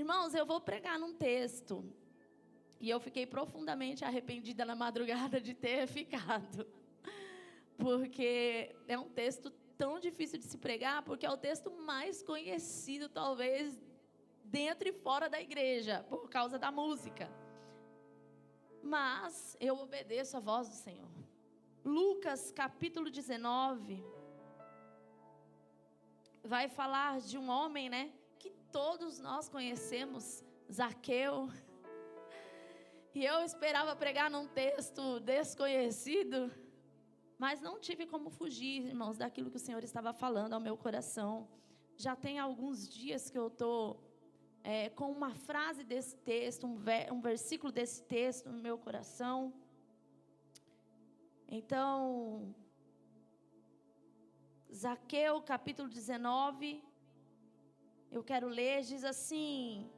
Irmãos, eu vou pregar num texto. E eu fiquei profundamente arrependida na madrugada de ter ficado. Porque é um texto tão difícil de se pregar, porque é o texto mais conhecido, talvez, dentro e fora da igreja, por causa da música. Mas eu obedeço a voz do Senhor. Lucas capítulo 19 vai falar de um homem, né, que todos nós conhecemos, Zaqueu. E eu esperava pregar num texto desconhecido, mas não tive como fugir, irmãos, daquilo que o Senhor estava falando ao meu coração. Já tem alguns dias que eu estou com uma frase desse texto, um versículo desse texto no meu coração. Então, Zaqueu, capítulo 19, eu quero ler, diz assim...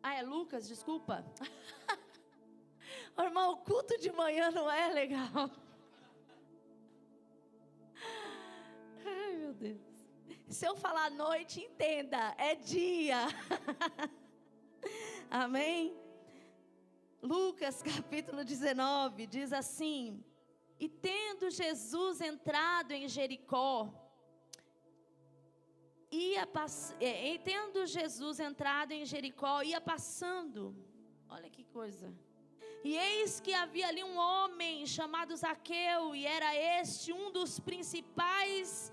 é Lucas, desculpa. Irmão, o culto de manhã não é legal. Ai, meu Deus. Se eu falar noite, entenda, é dia. Amém? Lucas capítulo 19 diz assim: e tendo Jesus entrado em Jericó, ia passando, olha que coisa. E eis que havia ali um homem chamado Zaqueu, e era este um dos principais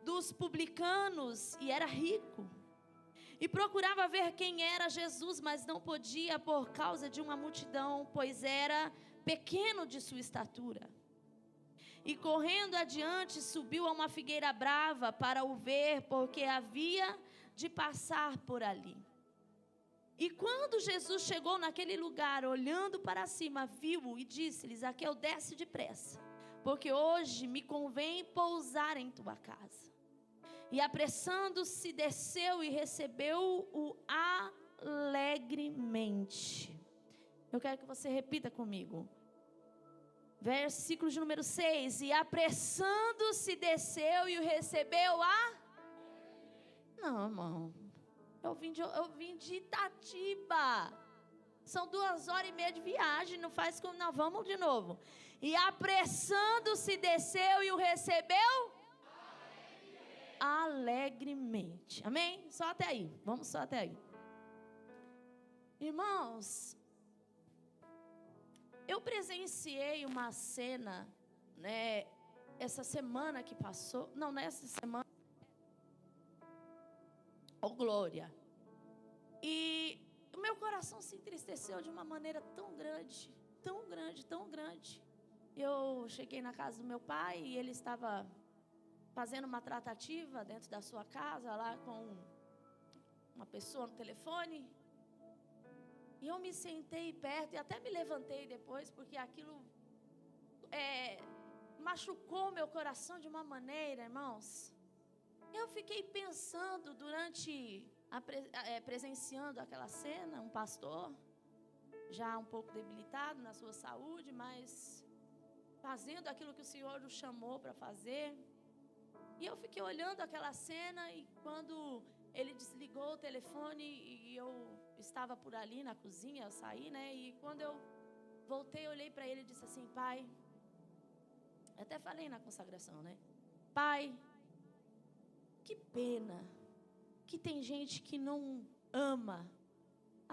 dos publicanos, e era rico. E procurava ver quem era Jesus, mas não podia por causa de uma multidão, pois era pequeno de sua estatura. E correndo adiante, subiu a uma figueira brava para o ver, porque havia de passar por ali. E quando Jesus chegou naquele lugar, olhando para cima, viu-o e disse-lhe: Zaqueu, desce depressa, porque hoje me convém pousar em tua casa. E apressando-se, desceu e recebeu-o alegremente. Eu quero que você repita comigo. Versículo de número 6. E apressando-se, desceu e o recebeu Não, irmão. Eu vim de Itatiba. São 2h30 de viagem. Não faz como... Não, vamos de novo. E apressando-se, desceu e o recebeu alegremente. Amém? Só até aí. Vamos só até aí. Irmãos, eu presenciei uma cena, né, essa semana que passou. Não, nessa semana. Oh, glória. E o meu coração se entristeceu de uma maneira tão grande, tão grande, tão grande. Eu cheguei na casa do meu pai e ele estava fazendo uma tratativa dentro da sua casa, lá com uma pessoa no telefone. E eu me sentei perto e até me levantei depois, porque aquilo machucou meu coração de uma maneira, irmãos. Eu fiquei pensando presenciando aquela cena, um pastor, já um pouco debilitado na sua saúde, mas fazendo aquilo que o Senhor o chamou para fazer. E eu fiquei olhando aquela cena, e quando ele desligou o telefone e eu estava por ali na cozinha, eu saí, né? E quando eu voltei, eu olhei para ele e disse assim: Pai, eu até falei na consagração, né? Pai, que pena que tem gente que não ama,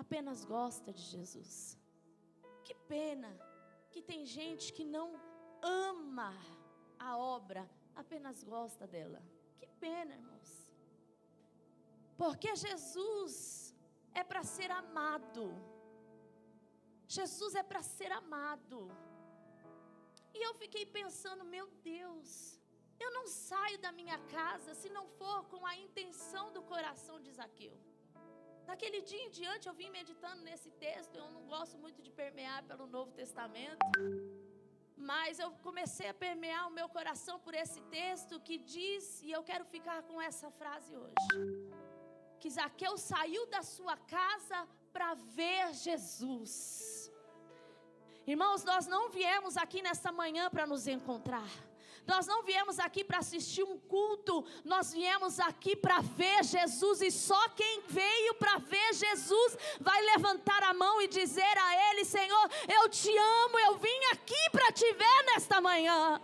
apenas gosta de Jesus. Que pena que tem gente que não ama a obra, apenas gosta dela. Que pena, irmãos. Porque Jesus é para ser amado. Jesus é para ser amado. E eu fiquei pensando: meu Deus, eu não saio da minha casa se não for com a intenção do coração de Zaqueu. Daquele dia em diante eu vim meditando nesse texto. Eu não gosto muito de permear pelo Novo Testamento, mas eu comecei a permear o meu coração por esse texto que diz, e eu quero ficar com essa frase hoje, que Zaqueu saiu da sua casa para ver Jesus. Irmãos, nós não viemos aqui nessa manhã para nos encontrar. Nós não viemos aqui para assistir um culto, nós viemos aqui para ver Jesus, e só quem veio para ver Jesus vai levantar a mão e dizer a Ele: Senhor, eu te amo, eu vim aqui para te ver nesta manhã.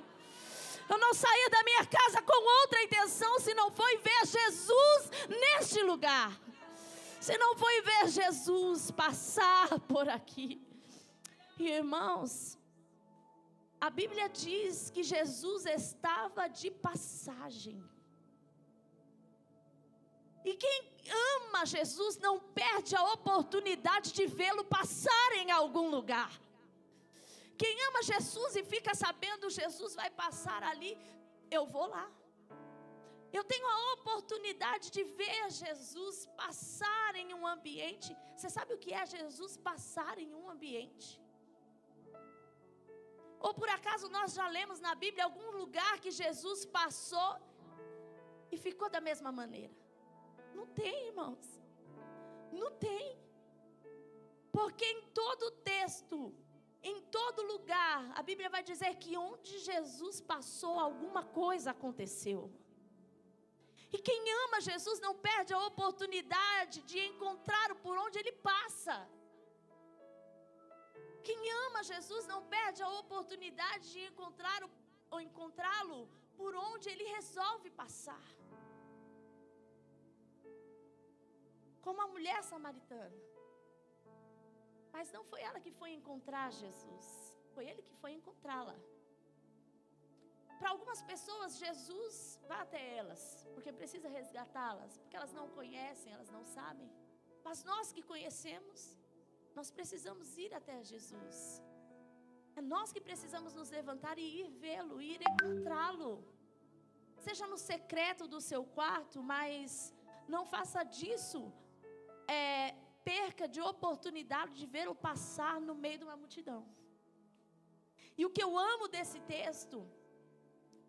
Eu não saí da minha casa com outra intenção, se não foi ver Jesus neste lugar, se não foi ver Jesus passar por aqui. E, irmãos, a Bíblia diz que Jesus estava de passagem. E quem ama Jesus não perde a oportunidade de vê-lo passar em algum lugar. Quem ama Jesus e fica sabendo Jesus vai passar ali, eu vou lá. Eu tenho a oportunidade de ver Jesus passar em um ambiente. Você sabe o que é Jesus passar em um ambiente? Ou por acaso nós já lemos na Bíblia algum lugar que Jesus passou e ficou da mesma maneira? Não tem, irmãos. Não tem. Porque em todo texto, em todo lugar, a Bíblia vai dizer que onde Jesus passou, alguma coisa aconteceu. E quem ama Jesus não perde a oportunidade de encontrá-lo por onde ele passa. Quem ama Jesus não perde a oportunidade de encontrá-lo por onde ele resolve passar. Como a mulher samaritana. Mas não foi ela que foi encontrar Jesus, foi ele que foi encontrá-la. Para algumas pessoas, Jesus vai até elas, porque precisa resgatá-las, porque elas não conhecem, elas não sabem. Mas nós que conhecemos, nós precisamos ir até Jesus. É nós que precisamos nos levantar e ir vê-lo, ir encontrá-lo. Seja no secreto do seu quarto, mas não faça disso perca de oportunidade de ver o passar no meio de uma multidão. E o que eu amo desse texto,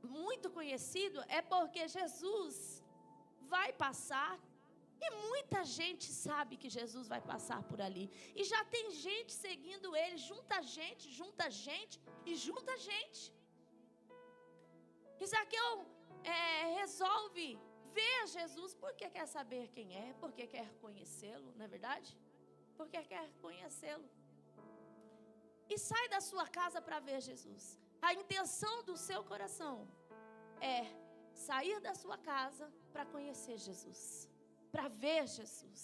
muito conhecido, é porque Jesus vai passar e muita gente sabe que Jesus vai passar por ali. E já tem gente seguindo ele, junta gente e junta gente. E Zaqueu resolve ver Jesus porque quer saber quem é, porque quer conhecê-lo, não é verdade? Porque quer conhecê-lo. E sai da sua casa para ver Jesus. A intenção do seu coração é sair da sua casa para conhecer Jesus, para ver Jesus.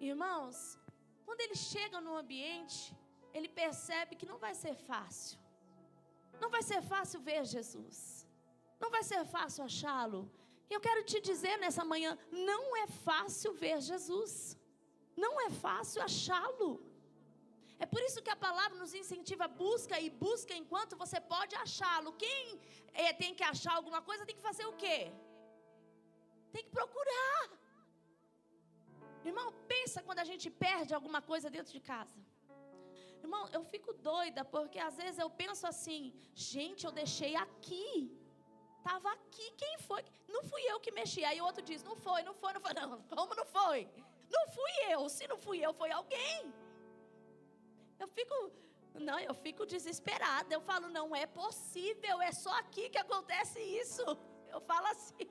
Irmãos, quando ele chega no ambiente, ele percebe que não vai ser fácil. Não vai ser fácil ver Jesus. Não vai ser fácil achá-lo. E eu quero te dizer nessa manhã, não é fácil ver Jesus. Não é fácil achá-lo. É por isso que a palavra nos incentiva, busca e busca enquanto você pode achá-lo. Quem tem que achar alguma coisa tem que fazer o quê? Tem que procurar. Irmão, pensa quando a gente perde alguma coisa dentro de casa. Irmão, eu fico doida porque às vezes eu penso assim, gente, eu deixei aqui. Estava aqui, quem foi? Não fui eu que mexi. Aí o outro diz, não foi. Não, como não foi? Não fui eu, se não fui eu, foi alguém. Eu fico desesperada, eu falo, não é possível, é só aqui que acontece isso. Eu falo assim,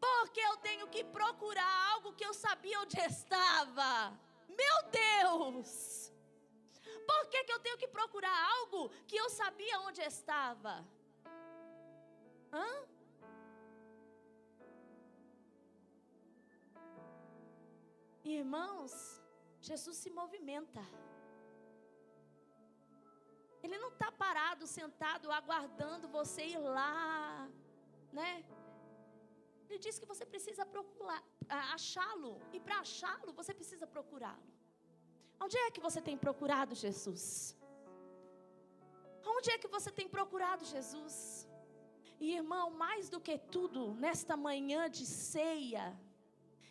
porque eu tenho que procurar algo que eu sabia onde estava. Meu Deus! Por que eu tenho que procurar algo que eu sabia onde estava? Irmãos, Jesus se movimenta. Ele não está parado, sentado, aguardando você ir lá, né? Ele diz que você precisa procurar, achá-lo. E para achá-lo, você precisa procurá-lo. Onde é que você tem procurado Jesus? Onde é que você tem procurado Jesus? E irmão, mais do que tudo, nesta manhã de ceia,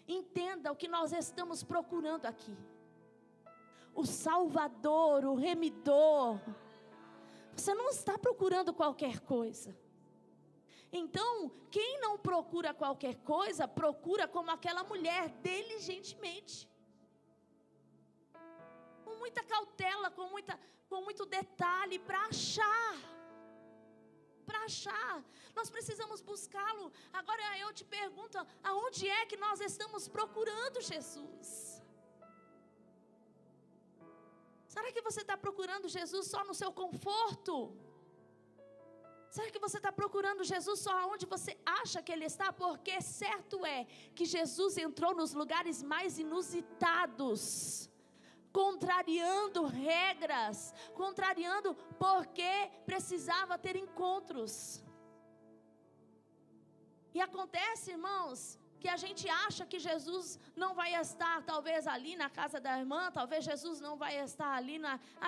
entenda o que nós estamos procurando aqui. O Salvador, o Remidor. Você não está procurando qualquer coisa. Então, quem não procura qualquer coisa, procura como aquela mulher, diligentemente. muita cautela, com muito detalhe, para achar. Nós precisamos buscá-lo. Agora eu te pergunto, aonde é que nós estamos procurando Jesus? Será que você está procurando Jesus só no seu conforto? Será que você está procurando Jesus só onde você acha que Ele está? Porque certo é que Jesus entrou nos lugares mais inusitados, contrariando regras, contrariando porque precisava ter encontros. E acontece, irmãos, que a gente acha que Jesus não vai estar talvez ali na casa da irmã, talvez Jesus não vai estar ali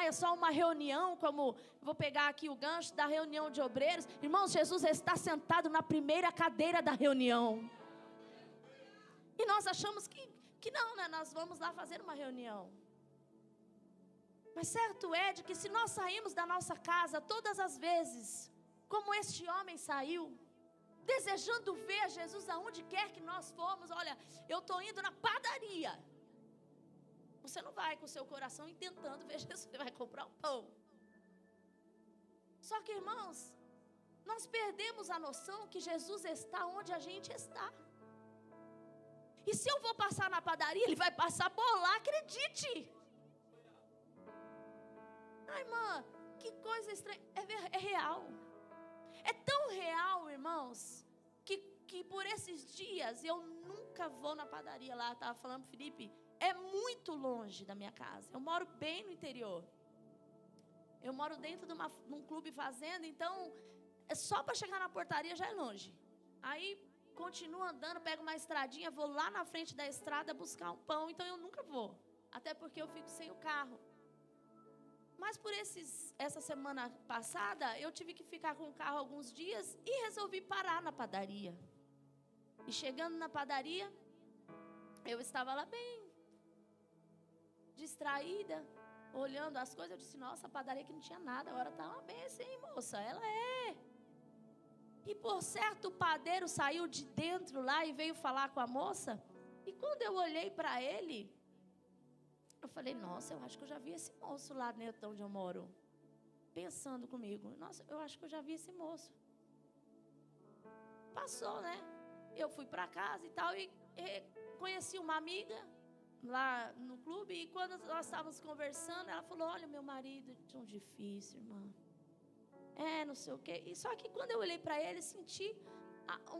é só uma reunião, como vou pegar aqui o gancho da reunião de obreiros. Irmãos, Jesus está sentado na primeira cadeira da reunião. E nós achamos que não, né? Nós vamos lá fazer uma reunião. Mas certo é de que se nós saímos da nossa casa todas as vezes, como este homem saiu, desejando ver Jesus aonde quer que nós formos, olha, eu estou indo na padaria. Você não vai com o seu coração tentando ver Jesus, você vai comprar um pão. Só que, irmãos, nós perdemos a noção que Jesus está onde a gente está. E se eu vou passar na padaria, Ele vai passar por lá, acredite. Ai, irmã, que coisa estranha. É real. É tão real, irmãos, que por esses dias eu nunca vou na padaria lá. Estava falando para o Felipe, é muito longe da minha casa. Eu moro bem no interior. Eu moro dentro de um clube fazenda, então é só para chegar na portaria já é longe. Aí continuo andando, pego uma estradinha, vou lá na frente da estrada buscar um pão, então eu nunca vou. Até porque eu fico sem o carro. Mas por essa semana passada, eu tive que ficar com o carro alguns dias e resolvi parar na padaria. E chegando na padaria, eu estava lá bem distraída, olhando as coisas. Eu disse, nossa, a padaria que não tinha nada, agora está uma benção, hein, moça? Ela é. E por certo, o padeiro saiu de dentro lá e veio falar com a moça. E quando eu olhei para ele, eu falei, nossa, eu acho que eu já vi esse moço lá dentro de onde eu moro. Pensando comigo, nossa, eu acho que eu já vi esse moço. Passou, né? Eu fui para casa e tal, e conheci uma amiga lá no clube, e quando nós estávamos conversando, ela falou, olha, meu marido, tão difícil, irmã. Não sei o quê. E só que quando eu olhei para ele, senti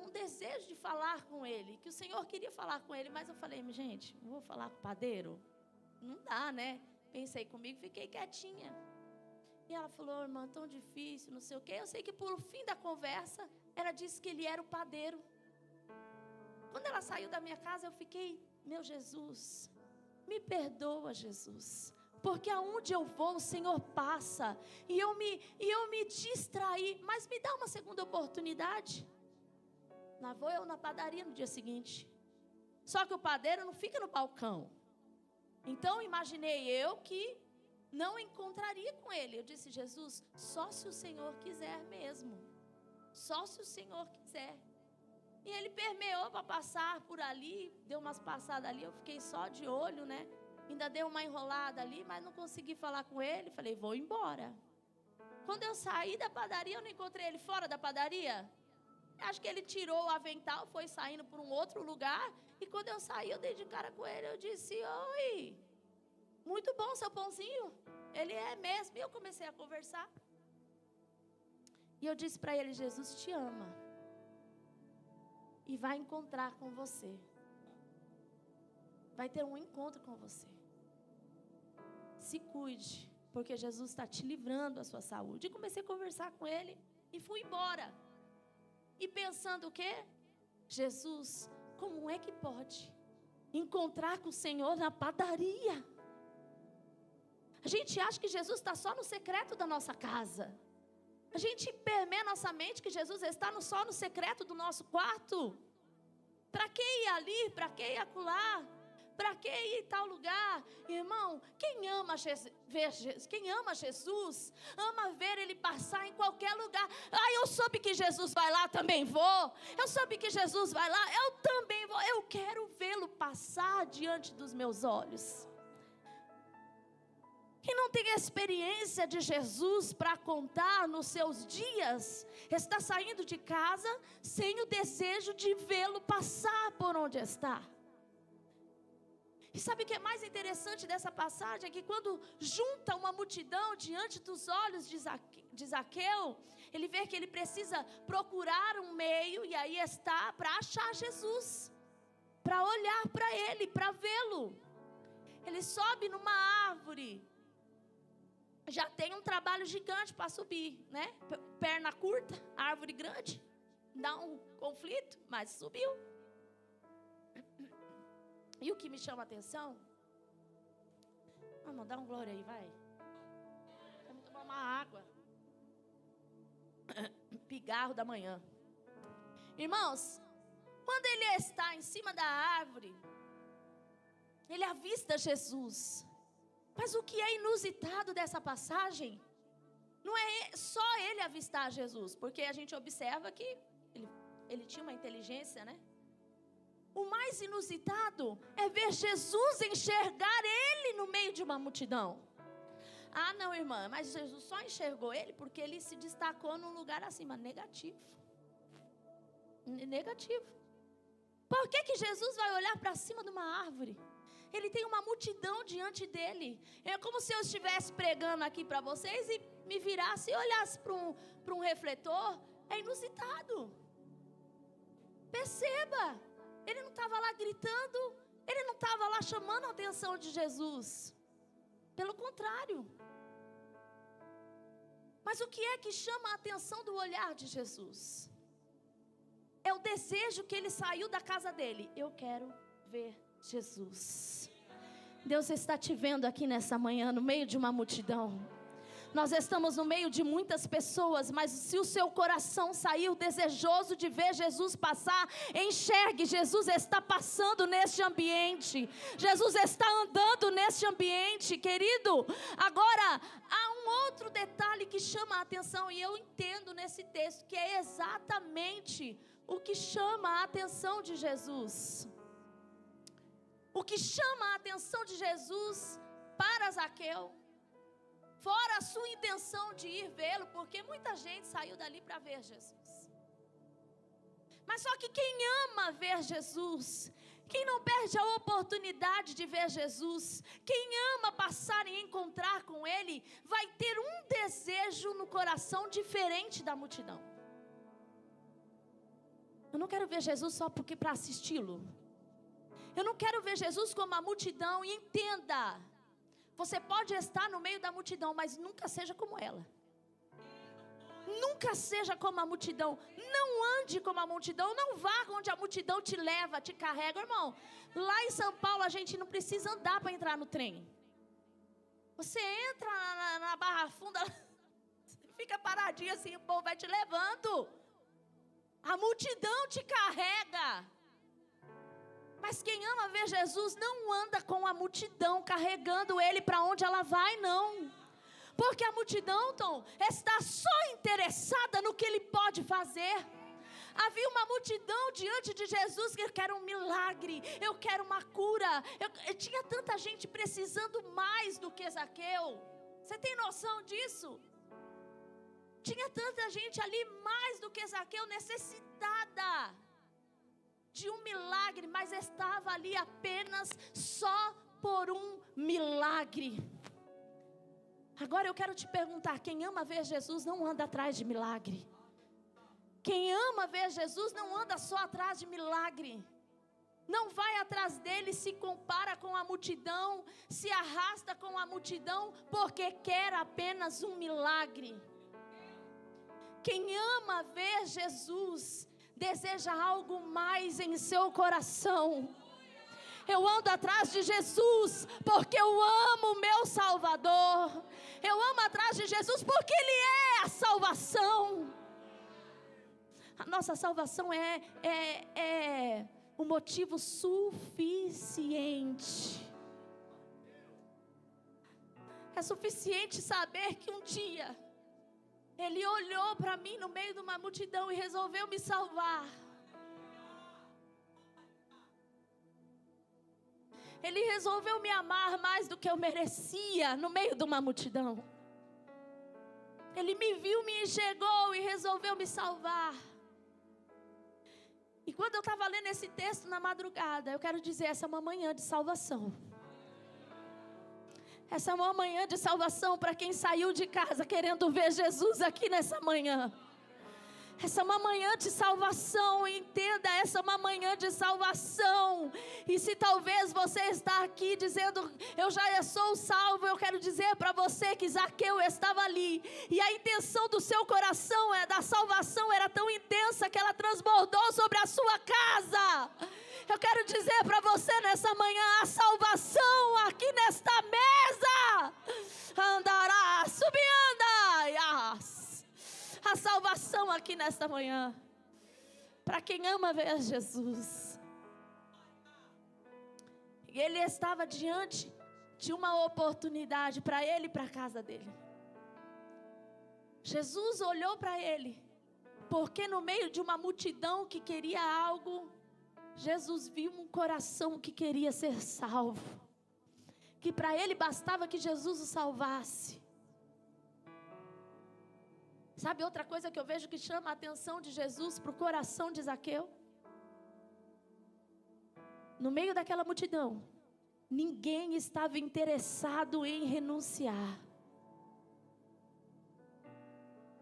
um desejo de falar com ele, que o Senhor queria falar com ele, mas eu falei, gente, não vou falar com o padeiro? Não dá, né? Pensei comigo, fiquei quietinha. E ela falou, irmã, tão difícil, não sei o quê. Eu sei que por fim da conversa, ela disse que ele era o padeiro. Quando ela saiu da minha casa, eu fiquei, meu Jesus, me perdoa, Jesus. Porque aonde eu vou, o Senhor passa. E eu me distraí. Mas me dá uma segunda oportunidade. Lá vou eu na padaria no dia seguinte. Só que o padeiro não fica no balcão. Então imaginei eu que não encontraria com ele. Eu disse, Jesus, só se o Senhor quiser mesmo. Só se o Senhor quiser. E ele permeou para passar por ali. Deu umas passadas ali, eu fiquei só de olho, né? Ainda dei uma enrolada ali, mas não consegui falar com ele. Falei, vou embora. Quando eu saí da padaria, eu não encontrei ele fora da padaria. Acho que ele tirou o avental, foi saindo por um outro lugar. E quando eu saí, eu dei de cara com ele. Eu disse, oi, muito bom seu pãozinho. Ele é mesmo. E eu comecei a conversar. E eu disse para ele, Jesus te ama. E vai encontrar com você. Vai ter um encontro com você. Se cuide, porque Jesus está te livrando a sua saúde. E comecei a conversar com ele e fui embora. E pensando o quê? Jesus, como é que pode encontrar com o Senhor na padaria? A gente acha que Jesus está só no secreto da nossa casa. A gente permeia nossa mente que Jesus está só no secreto do nosso quarto. Para que ir ali? Para que ir acolá? Para que ir em tal lugar? Irmão, quem ama Jesus, ama ver Ele passar em qualquer lugar. Eu soube que Jesus vai lá, também vou. Eu soube que Jesus vai lá, eu também vou. Eu quero vê-lo passar diante dos meus olhos. Quem não tem experiência de Jesus para contar nos seus dias, está saindo de casa sem o desejo de vê-lo passar por onde está. E sabe o que é mais interessante dessa passagem? É que quando junta uma multidão diante dos olhos de Zaqueu, ele vê que ele precisa procurar um meio, e aí está, para achar Jesus, para olhar para ele, para vê-lo. Ele sobe numa árvore, já tem um trabalho gigante para subir, né? Perna curta, árvore grande, dá um conflito, mas subiu. E o que me chama a atenção, vamos dar um glória aí, vai. Vamos tomar uma água. Pigarro da manhã. Irmãos, quando ele está em cima da árvore, ele avista Jesus. Mas o que é inusitado dessa passagem, não é só ele avistar Jesus, porque a gente observa que ele tinha uma inteligência, né? O mais inusitado é ver Jesus enxergar ele no meio de uma multidão. Ah, não, irmã, mas Jesus só enxergou ele porque ele se destacou num lugar acima. Negativo. Negativo. Por que Jesus vai olhar para cima de uma árvore? Ele tem uma multidão diante dele. É como se eu estivesse pregando aqui para vocês e me virasse e olhasse para um refletor. É inusitado. Perceba. Ele não estava lá gritando. Ele não estava lá chamando a atenção de Jesus. Pelo contrário. Mas o que é que chama a atenção do olhar de Jesus? É o desejo que ele saiu da casa dele. Eu quero ver Jesus. Deus está te vendo aqui nessa manhã, no meio de uma multidão. Nós estamos no meio de muitas pessoas, mas se o seu coração saiu desejoso de ver Jesus passar, enxergue, Jesus está passando neste ambiente. Jesus está andando neste ambiente, querido. Agora, há um outro detalhe que chama a atenção, e eu entendo nesse texto, que é exatamente o que chama a atenção de Jesus. O que chama a atenção de Jesus para Zaqueu, fora a sua intenção de ir vê-lo, porque muita gente saiu dali para ver Jesus. Mas só que quem ama ver Jesus, quem não perde a oportunidade de ver Jesus, quem ama passar e encontrar com Ele, vai ter um desejo no coração diferente da multidão. Eu não quero ver Jesus só porque para assisti-lo. Eu não quero ver Jesus como a multidão. E entenda, você pode estar no meio da multidão, mas nunca seja como ela. Nunca seja como a multidão. Não ande como a multidão. Não vá onde a multidão te leva, te carrega. Irmão, lá em São Paulo a gente não precisa andar para entrar no trem. Você entra na Barra Funda, fica paradinho assim, o povo vai te levando. A multidão te carrega. Mas quem ama ver Jesus não anda com a multidão carregando ele para onde ela vai, não. Porque a multidão, Tom, está só interessada no que ele pode fazer. Havia uma multidão diante de Jesus que quer um milagre, eu quero uma cura. Eu tinha tanta gente precisando mais do que Zaqueu. Você tem noção disso? Tinha tanta gente ali mais do que Zaqueu necessitada de um milagre, mas estava ali apenas só por um milagre. Agora eu quero te perguntar, quem ama ver Jesus não anda atrás de milagre. Quem ama ver Jesus não anda só atrás de milagre. Não vai atrás dele, se compara com a multidão, se arrasta com a multidão, porque quer apenas um milagre. Quem ama ver Jesus deseja algo mais em seu coração. Eu ando atrás de Jesus porque eu amo o meu Salvador. Eu amo atrás de Jesus porque Ele é a salvação. A nossa salvação é um motivo suficiente. É suficiente saber que um dia Ele olhou para mim no meio de uma multidão e resolveu me salvar. Ele resolveu me amar mais do que eu merecia no meio de uma multidão. Ele me viu, me enxergou e resolveu me salvar. E quando eu estava lendo esse texto na madrugada, eu quero dizer, essa é uma manhã de salvação. Essa é uma manhã de salvação para quem saiu de casa querendo ver Jesus aqui nessa manhã. Essa é uma manhã de salvação, entenda, essa é uma manhã de salvação. E se talvez você está aqui dizendo, eu já sou salvo, eu quero dizer para você que Zaqueu estava ali. E a intenção do seu coração, da salvação, era tão intensa que ela transbordou sobre a sua casa. Eu quero dizer para você nessa manhã, a salvação aqui nesta mesa. Andará, subianda, a salvação aqui nesta manhã, para quem ama ver Jesus. E ele estava diante de uma oportunidade para ele e para a casa dele. Jesus olhou para ele, porque no meio de uma multidão que queria algo, Jesus viu um coração que queria ser salvo, que para ele bastava que Jesus o salvasse. Sabe outra coisa que eu vejo que chama a atenção de Jesus para o coração de Zaqueu? No meio daquela multidão, ninguém estava interessado em renunciar.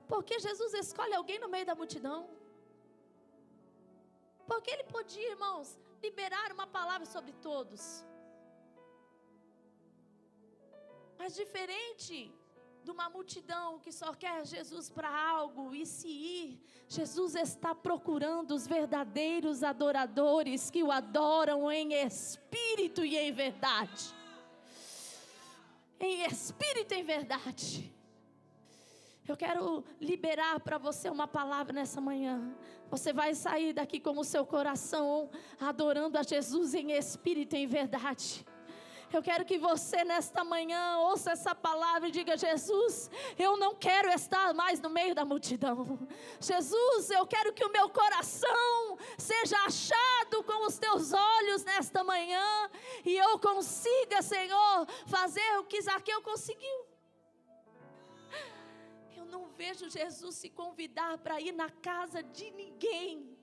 Porque Jesus escolhe alguém no meio da multidão? Porque ele podia, irmãos, liberar uma palavra sobre todos. Mas diferente de uma multidão que só quer Jesus para algo e se ir, Jesus está procurando os verdadeiros adoradores que o adoram em espírito e em verdade. Em espírito e em verdade. Eu quero liberar para você uma palavra nessa manhã. Você vai sair daqui com o seu coração adorando a Jesus em espírito e em verdade. Eu quero que você nesta manhã ouça essa palavra e diga: Jesus, eu não quero estar mais no meio da multidão. Jesus, eu quero que o meu coração seja achado com os teus olhos nesta manhã. E eu consiga, Senhor, fazer o que Zaqueu conseguiu. Eu não vejo Jesus se convidar para ir na casa de ninguém.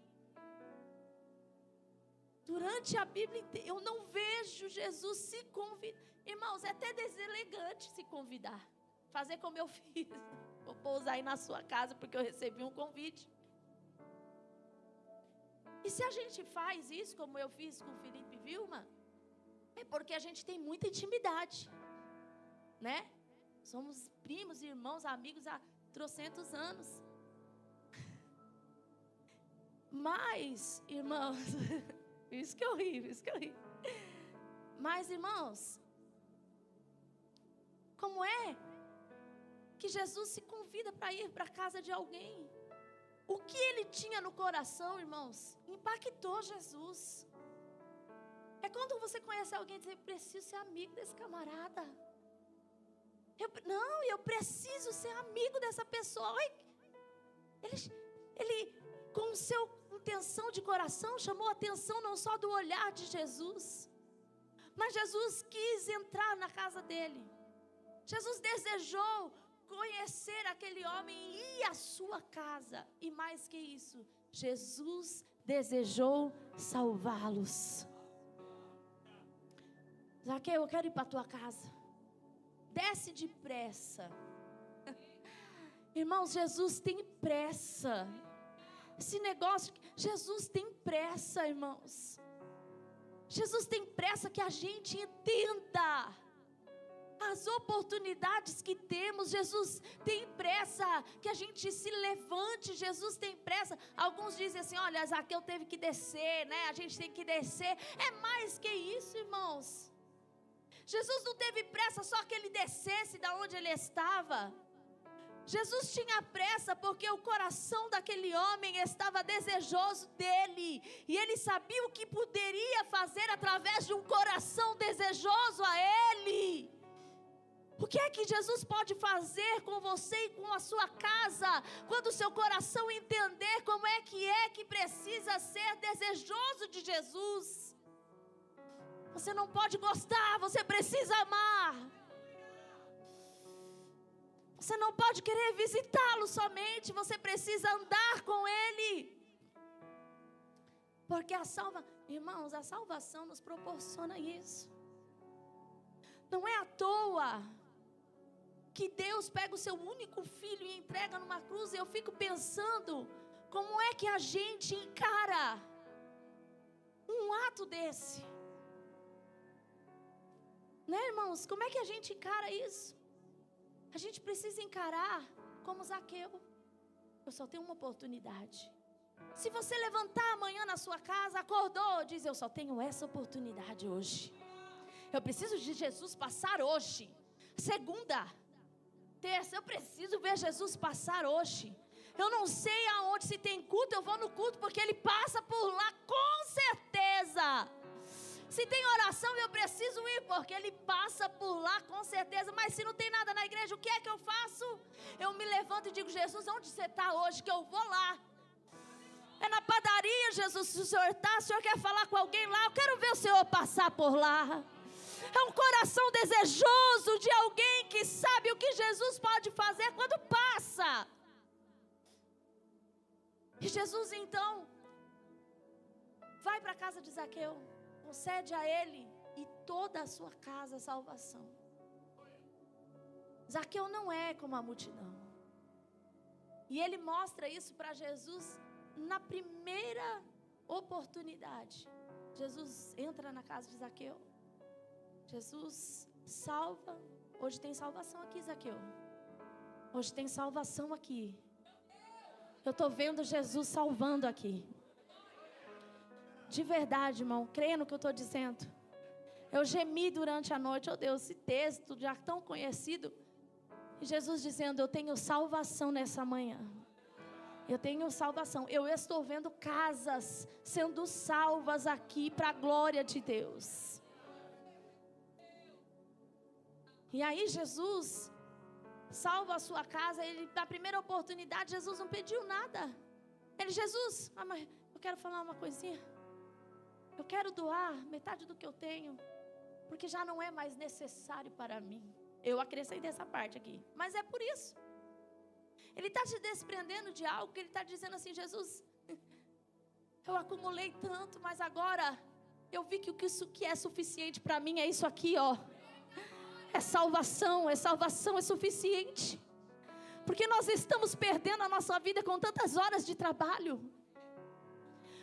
Durante a Bíblia inteira, eu não vejo Jesus se convidar. Irmãos, é até deselegante se convidar. Fazer como eu fiz. Vou pousar aí na sua casa porque eu recebi um convite. E se a gente faz isso, como eu fiz com o Felipe e Vilma, é porque a gente tem muita intimidade, né? Somos primos, irmãos, amigos há trocentos anos. Mas, irmãos... Isso que eu ri. Mas, irmãos, como é que Jesus se convida para ir para a casa de alguém? O que ele tinha no coração, irmãos, impactou Jesus. É quando você conhece alguém e diz: eu preciso ser amigo desse camarada. Eu preciso ser amigo dessa pessoa. Ele com o seu intenção de coração, chamou a atenção não só do olhar de Jesus, mas Jesus quis entrar na casa dele. Jesus desejou conhecer aquele homem e ir à sua casa. E mais que isso, Jesus desejou salvá-los. Zaqueu, eu quero ir para a tua casa. Desce depressa. Irmãos, Jesus tem pressa. Esse negócio, Jesus tem pressa, irmãos. Jesus tem pressa que a gente entenda as oportunidades que temos. Jesus tem pressa que a gente se levante. Jesus tem pressa. Alguns dizem assim: olha, Zaqueu teve que descer, né? A gente tem que descer. É mais que isso, irmãos. Jesus não teve pressa só que ele descesse da onde ele estava. Jesus tinha pressa porque o coração daquele homem estava desejoso dele. E ele sabia o que poderia fazer através de um coração desejoso a ele. O que é que Jesus pode fazer com você e com a sua casa, quando o seu coração entender como é que precisa ser desejoso de Jesus? Você não pode gostar, você precisa amar. Você não pode querer visitá-lo somente, você precisa andar com ele. Porque irmãos, a salvação nos proporciona isso. Não é à toa que Deus pega o seu único filho e entrega numa cruz. E eu fico pensando, como é que a gente encara um ato desse? Né, irmãos? Como é que a gente encara isso? A gente precisa encarar como Zaqueu. Eu só tenho uma oportunidade. Se você levantar amanhã na sua casa, acordou, diz: eu só tenho essa oportunidade hoje. Eu preciso de Jesus passar hoje. Segunda, terça, eu preciso ver Jesus passar hoje. Eu não sei aonde, se tem culto, eu vou no culto, porque Ele passa por lá, com certeza. Se tem oração, eu preciso ir, porque Ele passa por lá, com certeza. Mas se não tem nada na igreja, o que é que eu faço? Eu me levanto e digo: Jesus, onde você está hoje? Que eu vou lá. É na padaria, Jesus, se o Senhor está, o Senhor quer falar com alguém lá, eu quero ver o Senhor passar por lá. É um coração desejoso de alguém que sabe o que Jesus pode fazer quando passa. E Jesus então vai para a casa de Zaqueu, concede a ele e toda a sua casa salvação. Zaqueu não é como a multidão. E ele mostra isso para Jesus na primeira oportunidade. Jesus entra na casa de Zaqueu. Jesus salva. Hoje tem salvação aqui, Zaqueu. Hoje tem salvação aqui. Eu estou vendo Jesus salvando aqui. De verdade, irmão, creia no que eu estou dizendo. Eu gemi durante a noite, oh Deus, esse texto já tão conhecido. E Jesus dizendo: eu tenho salvação nessa manhã. Eu tenho salvação. Eu estou vendo casas sendo salvas aqui para a glória de Deus. E aí Jesus salva a sua casa. Ele, na primeira oportunidade, Jesus não pediu nada. Ele: Jesus, mas eu quero falar uma coisinha. Eu quero doar metade do que eu tenho, porque já não é mais necessário para mim. Eu acrescentei essa parte aqui, mas é por isso. Ele está se desprendendo de algo que ele está dizendo assim: Jesus, eu acumulei tanto, mas agora eu vi que isso que é suficiente para mim é isso aqui, ó. É salvação, é suficiente. Porque nós estamos perdendo a nossa vida com tantas horas de trabalho.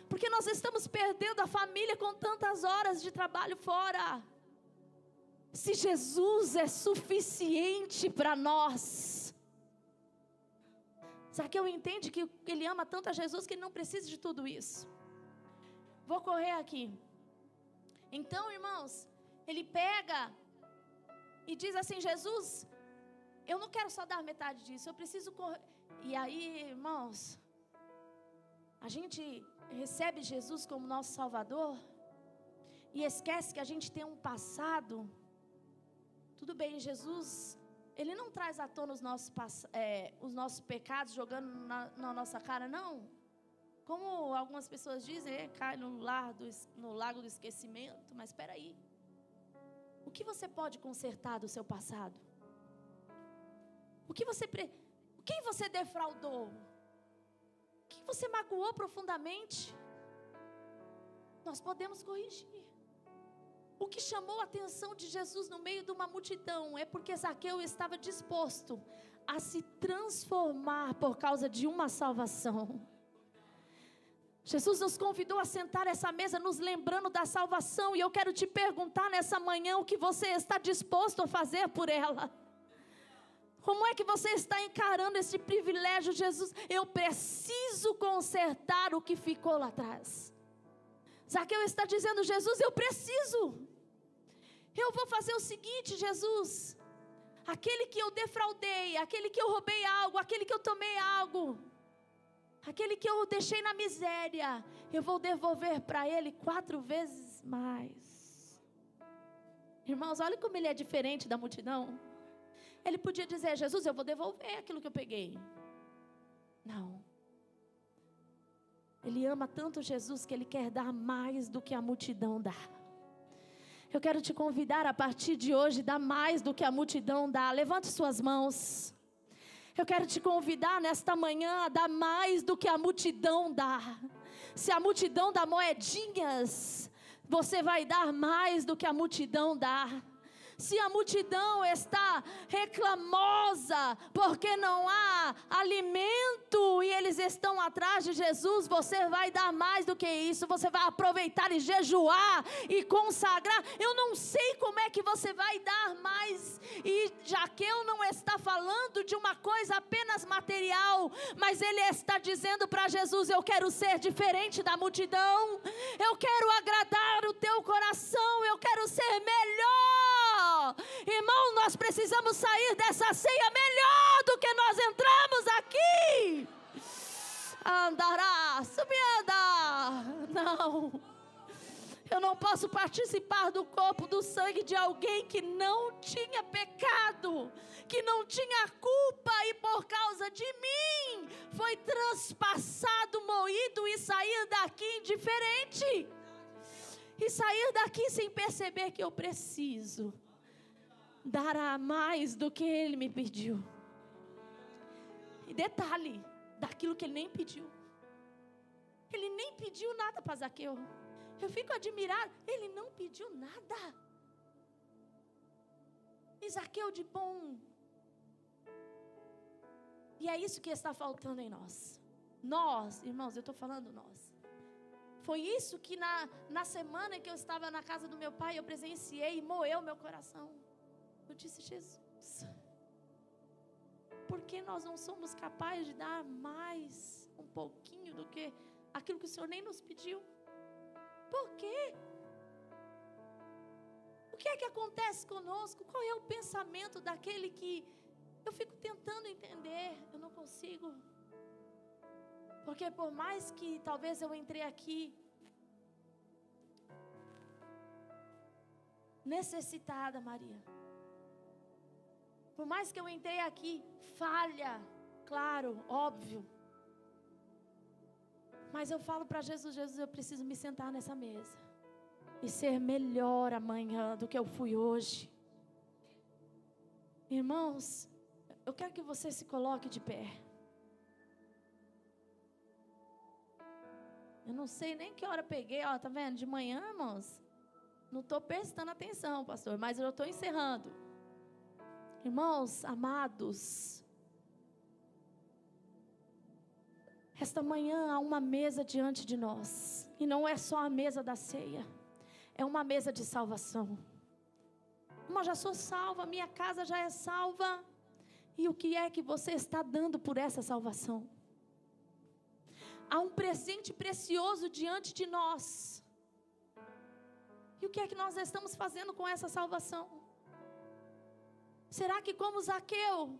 Porque nós estamos perdendo a família com tantas horas de trabalho fora. Se Jesus é suficiente para nós. Zaqueu entende que ele ama tanto a Jesus que ele não precisa de tudo isso. Vou correr aqui. Então, irmãos, ele pega e diz assim: Jesus, eu não quero só dar metade disso, eu preciso correr. E aí, irmãos, a gente recebe Jesus como nosso Salvador e esquece que a gente tem um passado. Tudo bem, Jesus, Ele não traz à tona os nossos pecados jogando na nossa cara, não. Como algumas pessoas dizem, cai no lago do esquecimento. Mas espera aí, o que você pode consertar do seu passado? Quem você defraudou? Quem você magoou profundamente? Nós podemos corrigir. O que chamou a atenção de Jesus no meio de uma multidão é porque Zaqueu estava disposto a se transformar por causa de uma salvação. Jesus nos convidou a sentar nessa mesa nos lembrando da salvação. E eu quero te perguntar nessa manhã o que você está disposto a fazer por ela. Como é que você está encarando esse privilégio? Jesus, eu preciso consertar o que ficou lá atrás. Zaqueu está dizendo: Jesus, eu preciso. Eu vou fazer o seguinte, Jesus. Aquele que eu defraudei, aquele que eu roubei algo, aquele que eu tomei algo, aquele que eu deixei na miséria, eu vou devolver para ele 4 vezes mais. Irmãos, olha como ele é diferente da multidão. Ele podia dizer: Jesus, eu vou devolver aquilo que eu peguei. Não. Ele ama tanto Jesus que ele quer dar mais do que a multidão dá. Eu quero te convidar a partir de hoje, dar mais do que a multidão dá. Levante suas mãos. Eu quero te convidar nesta manhã a dar mais do que a multidão dá. Se a multidão dá moedinhas, você vai dar mais do que a multidão dá. Se a multidão está reclamosa porque não há alimento e eles estão atrás de Jesus, você vai dar mais do que isso. Você vai aproveitar e jejuar e consagrar. Eu não sei como é que você vai dar mais. E Zaqueu não está falando de uma coisa apenas material, mas ele está dizendo para Jesus: eu quero ser diferente da multidão. Eu quero agradar o teu coração. Eu quero ser melhor. Irmão, nós precisamos sair dessa ceia melhor do que nós entramos aqui. Andará, subanda. Não, eu não posso participar do corpo, do sangue de alguém que não tinha pecado, que não tinha culpa e por causa de mim foi transpassado, moído e sair daqui indiferente. E sair daqui sem perceber que eu preciso dará mais do que ele me pediu. E detalhe, daquilo que ele nem pediu. Ele nem pediu nada para Zaqueu. Eu fico admirado, ele não pediu nada. E Zaqueu de bom. E é isso que está faltando em nós. Nós, irmãos, eu estou falando nós. Foi isso que na semana em que eu estava na casa do meu pai, eu presenciei e moeu meu coração. Eu disse: Jesus, por que nós não somos capazes de dar mais um pouquinho do que aquilo que o Senhor nem nos pediu? Por quê? O que é que acontece conosco? Qual é o pensamento daquele que eu fico tentando entender, eu não consigo? Porque por mais que talvez eu entrei aqui necessitada, Maria, por mais que eu entrei aqui falha, claro, óbvio, mas eu falo para Jesus: Jesus, eu preciso me sentar nessa mesa e ser melhor amanhã do que eu fui hoje. Irmãos, eu quero que você se coloque de pé. Eu não sei nem que hora peguei, ó, tá vendo? De manhã, irmãos, não estou prestando atenção, pastor, mas eu estou encerrando. Irmãos, amados, esta manhã há uma mesa diante de nós, e não é só a mesa da ceia, é uma mesa de salvação. Mas já sou salva, minha casa já é salva, e o que é que você está dando por essa salvação? Há um presente precioso diante de nós, e o que é que nós estamos fazendo com essa salvação? Será que como Zaqueu,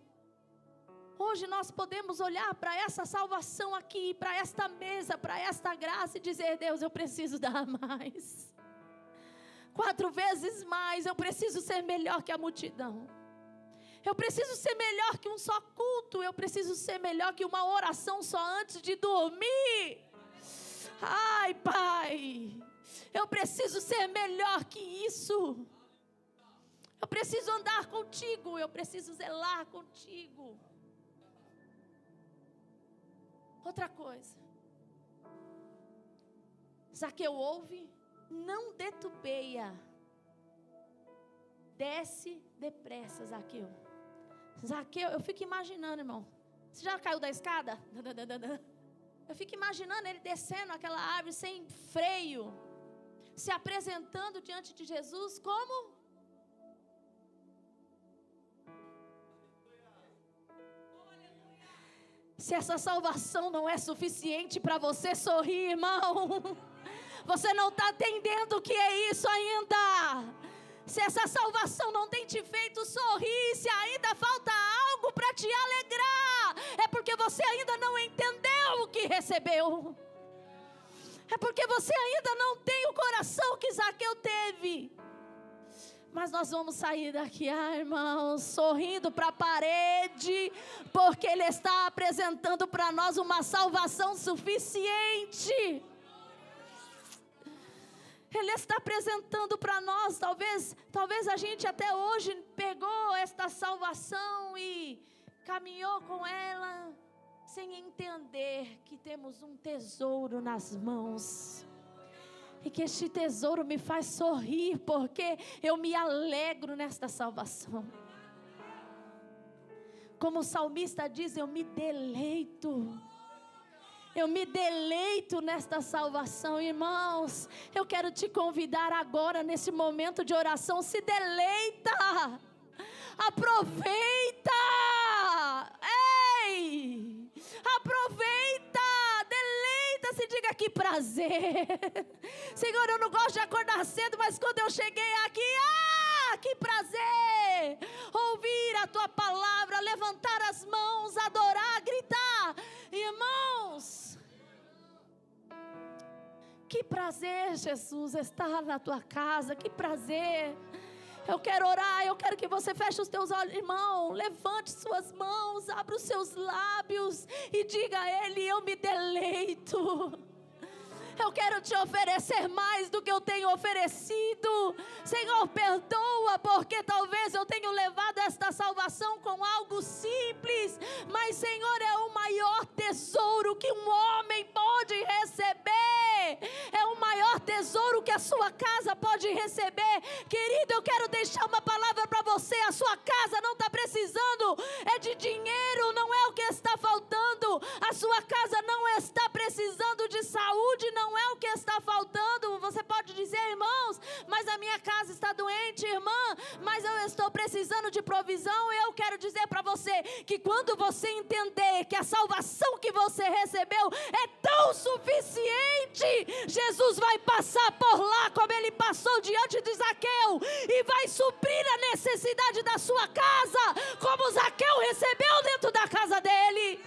hoje nós podemos olhar para essa salvação aqui, para esta mesa, para esta graça e dizer: Deus, eu preciso dar mais, 4 vezes mais, eu preciso ser melhor que a multidão, eu preciso ser melhor que um só culto, eu preciso ser melhor que uma oração só antes de dormir. Ai, Pai, eu preciso ser melhor que isso. Eu preciso andar contigo, eu preciso zelar contigo. Outra coisa, Zaqueu ouve, não detubeia, desce depressa, Zaqueu. Zaqueu, eu fico imaginando, irmão, você já caiu da escada? Eu fico imaginando ele descendo aquela árvore sem freio, se apresentando diante de Jesus como? Se essa salvação não é suficiente para você sorrir, irmão, você não está entendendo o que é isso ainda. Se essa salvação não tem te feito sorrir, se ainda falta algo para te alegrar, é porque você ainda não entendeu o que recebeu. É porque você ainda não tem o coração que Zaqueu teve. Mas nós vamos sair daqui, irmãos, sorrindo para a parede, porque Ele está apresentando para nós uma salvação suficiente. Ele está apresentando para nós, talvez a gente até hoje pegou esta salvação e caminhou com ela sem entender que temos um tesouro nas mãos. E que este tesouro me faz sorrir, porque eu me alegro nesta salvação. Como o salmista diz, eu me deleito. Eu me deleito nesta salvação, irmãos. Eu quero te convidar agora, nesse momento de oração, se deleita. Aproveita. Ei! Aproveita. Deleita-se, diga que prazer. Senhor, eu não gosto de acordar cedo, mas quando eu cheguei aqui, que prazer. Ouvir a tua palavra, levantar as mãos, adorar, gritar. Irmãos, que prazer, Jesus, estar na tua casa, que prazer. Eu quero orar, eu quero que você feche os teus olhos, irmão, levante suas mãos, abra os seus lábios e diga a Ele, eu me deleito. Eu quero te oferecer mais do que eu tenho oferecido. Senhor, perdoa, porque talvez eu tenha levado esta salvação com algo simples. Mas, Senhor, é o maior tesouro que um homem pode receber. É o maior tesouro que a sua casa pode receber. Querido, eu quero deixar uma palavra para você. A sua casa não está precisando de dinheiro, não é o que está faltando. A sua casa não está precisando de saúde, não é o que está faltando. Você pode dizer, irmãos, mas a minha casa está doente, irmã, mas eu estou precisando de provisão. Eu quero dizer para você que quando você entender que a salvação que você recebeu é tão suficiente, Jesus vai passar por lá como Ele passou diante de Zaqueu e vai suprir a necessidade da sua casa, como Zaqueu recebeu dentro da casa dele.